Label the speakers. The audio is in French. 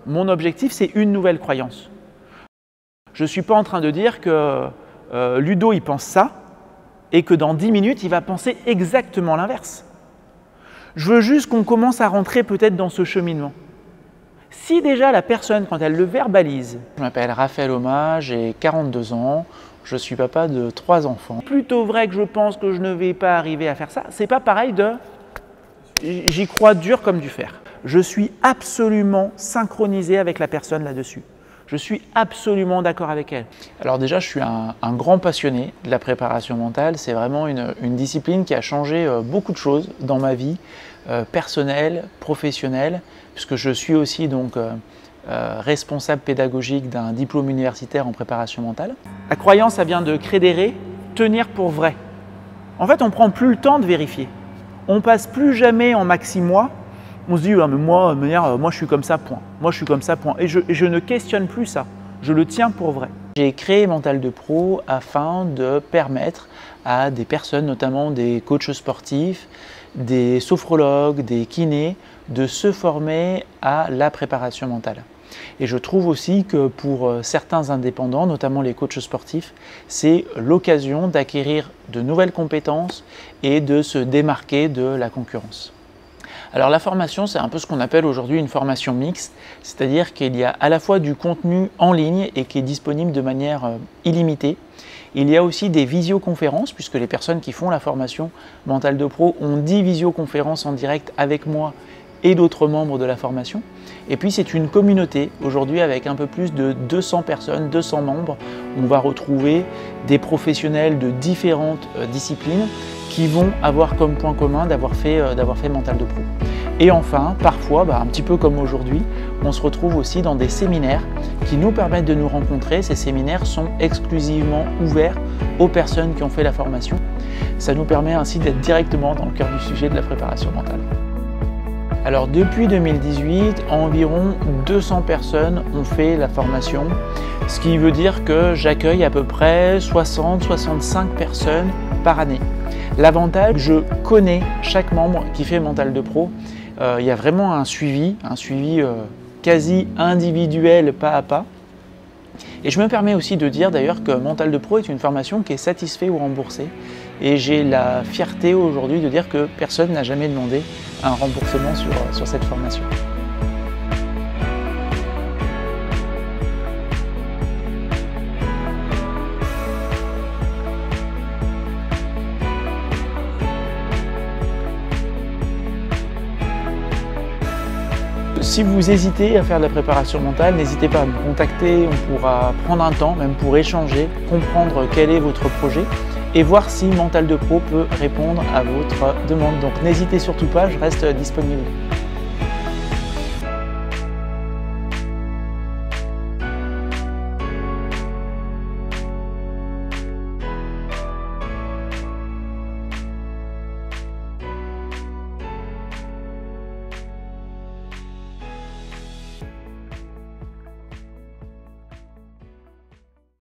Speaker 1: Mon objectif, c'est une nouvelle croyance. Je ne suis pas en train de dire que Ludo, il pense ça et que dans 10 minutes, il va penser exactement l'inverse. Je veux juste qu'on commence à rentrer peut-être dans ce cheminement. Si déjà la personne, quand elle le verbalise, je m'appelle Raphaël Oma, j'ai 42 ans, je suis papa de 3 enfants. Plutôt vrai que je pense que je ne vais pas arriver à faire ça, c'est pas pareil de j'y crois dur comme du fer. Je suis absolument synchronisé avec la personne là-dessus. Je suis absolument d'accord avec elle. Alors déjà, je suis un grand passionné de la préparation mentale. C'est vraiment une discipline qui a changé beaucoup de choses dans ma vie personnelle, professionnelle, puisque je suis aussi donc responsable pédagogique d'un diplôme universitaire en préparation mentale. La croyance, ça vient de crédérer, tenir pour vrai. En fait, on ne prend plus le temps de vérifier. On ne passe plus jamais en maxi-mois. On se dit, ah, mais moi, je suis comme ça, point. Moi, je suis comme ça, point. Et je ne questionne plus ça. Je le tiens pour vrai. J'ai créé Mental de Pro afin de permettre à des personnes, notamment des coachs sportifs, des sophrologues, des kinés, de se former à la préparation mentale. Et je trouve aussi que pour certains indépendants, notamment les coachs sportifs, c'est l'occasion d'acquérir de nouvelles compétences et de se démarquer de la concurrence. Alors la formation, c'est un peu ce qu'on appelle aujourd'hui une formation mixte, c'est-à-dire qu'il y a à la fois du contenu en ligne et qui est disponible de manière illimitée. Il y a aussi des visioconférences, puisque les personnes qui font la formation Mental de Pro ont 10 visioconférences en direct avec moi et d'autres membres de la formation. Et puis c'est une communauté aujourd'hui avec un peu plus de 200 personnes, 200 membres. On va retrouver des professionnels de différentes disciplines qui vont avoir comme point commun d'avoir fait Mental de Pro. Et enfin, parfois, un petit peu comme aujourd'hui, on se retrouve aussi dans des séminaires qui nous permettent de nous rencontrer. Ces séminaires sont exclusivement ouverts aux personnes qui ont fait la formation. Ça nous permet ainsi d'être directement dans le cœur du sujet de la préparation mentale. Alors depuis 2018, environ 200 personnes ont fait la formation, ce qui veut dire que j'accueille à peu près 60-65 personnes par année. L'avantage, je connais chaque membre qui fait Mental de Pro. Il y a vraiment un suivi quasi individuel, pas à pas. Et je me permets aussi de dire d'ailleurs que Mental de Pro est une formation qui est satisfaite ou remboursée. Et j'ai la fierté aujourd'hui de dire que personne n'a jamais demandé un remboursement sur cette formation. Si vous hésitez à faire de la préparation mentale, n'hésitez pas à me contacter, on pourra prendre un temps, même pour échanger, comprendre quel est votre projet et voir si Mental de Pro peut répondre à votre demande. Donc n'hésitez surtout pas, je reste disponible.